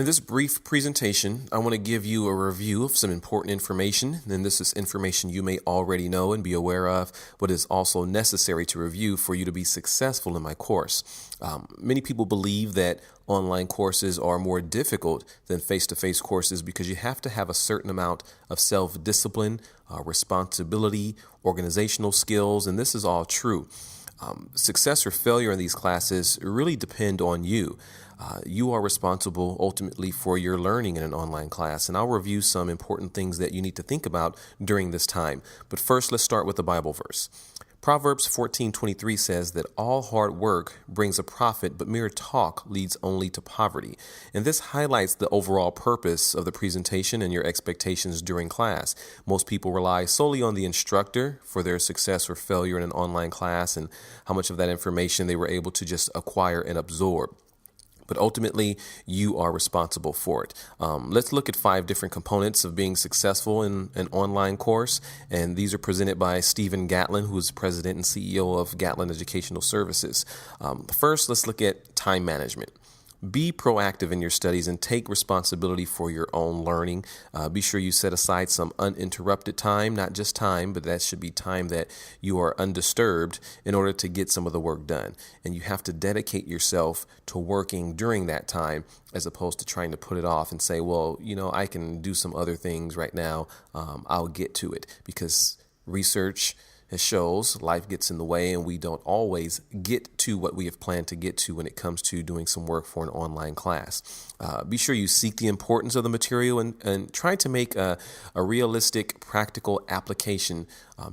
In this brief presentation, I want to give you a review of some important information, and this is information you may already know and be aware of, but is also necessary to review for you to be successful in my course. Many people believe that online courses are more difficult than face-to-face courses because you have to have a certain amount of self-discipline, responsibility, organizational skills, and this is all true. Success or failure in these classes really depend on you. You are responsible ultimately for your learning in an online class, and I'll review some important things that you need to think about during this time. But first, let's start with the Bible verse. Proverbs 14:23 says that all hard work brings a profit, but mere talk leads only to poverty. And this highlights the overall purpose of the presentation and your expectations during class. Most people rely solely on the instructor for their success or failure in an online class and how much of that information they were able to just acquire and absorb. But ultimately, you are responsible for it. Let's look at 5 different components of being successful in an online course, and these are presented by Stephen Gatlin, who is president and CEO of Gatlin Educational Services. First, let's look at time management. Be proactive in your studies and take responsibility for your own learning. Be sure you set aside some uninterrupted time, not just time, but that should be time that you are undisturbed in order to get some of the work done. And you have to dedicate yourself to working during that time as opposed to trying to put it off and say, well, I can do some other things right now. I'll get to it, because research shows life gets in the way and we don't always get to what we have planned to get to when it comes to doing some work for an online class. Be sure you seek the importance of the material and try to make a realistic, practical application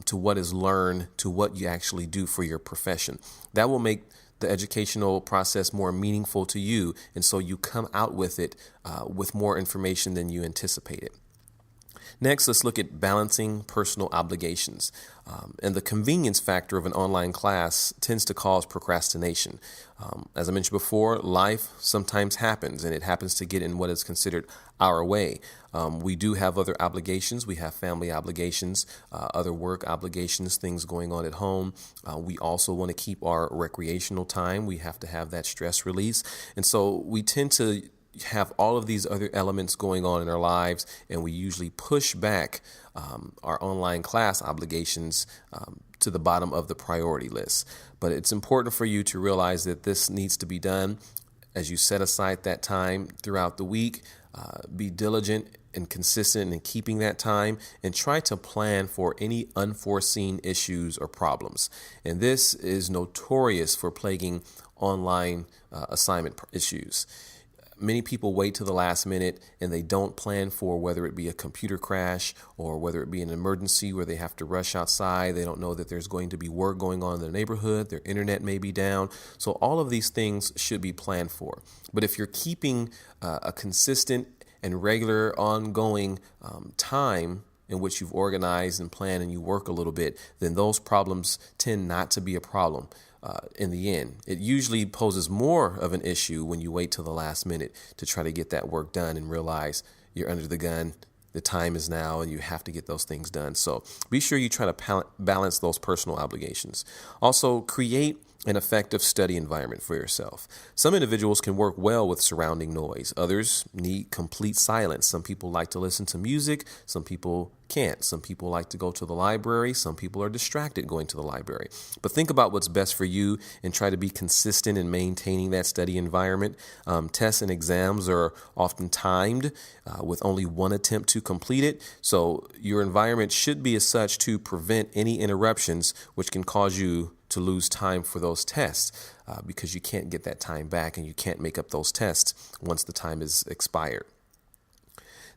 to what is learned, to what you actually do for your profession. That will make the educational process more meaningful to you, and so you come out with it with more information than you anticipated. Next, let's look at balancing personal obligations. And the convenience factor of an online class tends to cause procrastination. As I mentioned before, life sometimes happens, and it happens to get in what is considered our way. We do have other obligations. We have family obligations, other work obligations, things going on at home. We also want to keep our recreational time. We have to have that stress release. And so we tend to have all of these other elements going on in our lives, and we usually push back our online class obligations to the bottom of the priority list. But it's important for you to realize that this needs to be done as you set aside that time throughout the week. Be diligent and consistent in keeping that time, and try to plan for any unforeseen issues or problems. And this is notorious for plaguing online assignment issues. Many people wait to the last minute and they don't plan for whether it be a computer crash or whether it be an emergency where they have to rush outside. They don't know that there's going to be work going on in their neighborhood. Their internet may be down. So all of these things should be planned for. But if you're keeping a consistent and regular ongoing time in which you've organized and planned and you work a little bit, then those problems tend not to be a problem. In the end, it usually poses more of an issue when you wait till the last minute to try to get that work done and realize you're under the gun. The time is now and you have to get those things done. So be sure you try to balance those personal obligations. Also, create an effective study environment for yourself. Some individuals can work well with surrounding noise. Others need complete silence. Some people like to listen to music. Some people can't. Some people like to go to the library. Some people are distracted going to the library. But think about what's best for you and try to be consistent in maintaining that study environment. Tests and exams are often timed with only one attempt to complete it. So your environment should be as such to prevent any interruptions, which can cause you to lose time for those tests because you can't get that time back and you can't make up those tests once the time is expired.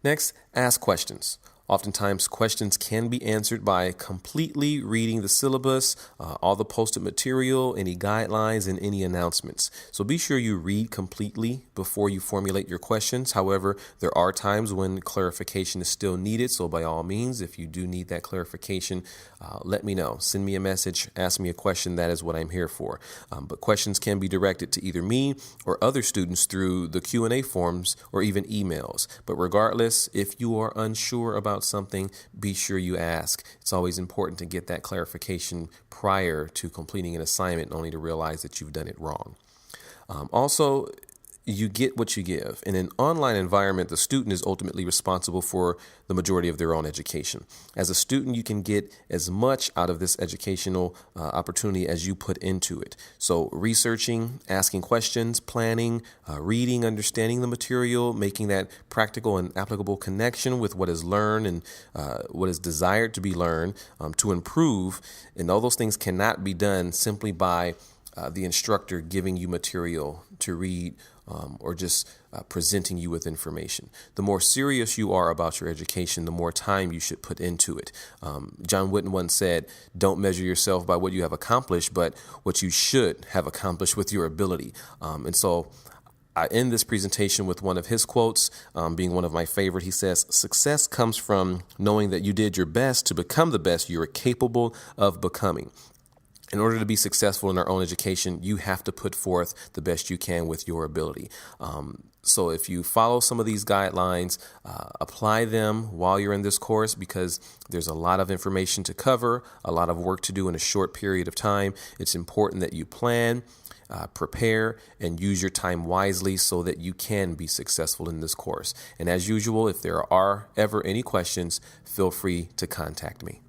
Next, ask questions. Oftentimes, questions can be answered by completely reading the syllabus, all the posted material, any guidelines, and any announcements. So be sure you read completely before you formulate your questions. However, there are times when clarification is still needed. So by all means, if you do need that clarification, let me know. Send me a message, ask me a question. That is what I'm here for. But questions can be directed to either me or other students through the Q&A forms or even emails. But regardless, if you are unsure about something, be sure you ask. It's always important to get that clarification prior to completing an assignment, only to realize that you've done it wrong. Also, You get what you give. In an online environment, the student is ultimately responsible for the majority of their own education. As a student, you can get as much out of this educational opportunity as you put into it. So researching, asking questions, planning, reading, understanding the material, making that practical and applicable connection with what is learned and what is desired to be learned to improve. And all those things cannot be done simply by the instructor giving you material to read or just presenting you with information. The more serious you are about your education, the more time you should put into it. John Wooden once said, don't measure yourself by what you have accomplished, but what you should have accomplished with your ability. And so I end this presentation with one of his quotes, being one of my favorite. He says, success comes from knowing that you did your best to become the best you are capable of becoming. In order to be successful in our own education, you have to put forth the best you can with your ability. So if you follow some of these guidelines, apply them while you're in this course, because there's a lot of information to cover, a lot of work to do in a short period of time. It's important that you plan, prepare, and use your time wisely so that you can be successful in this course. And as usual, if there are ever any questions, feel free to contact me.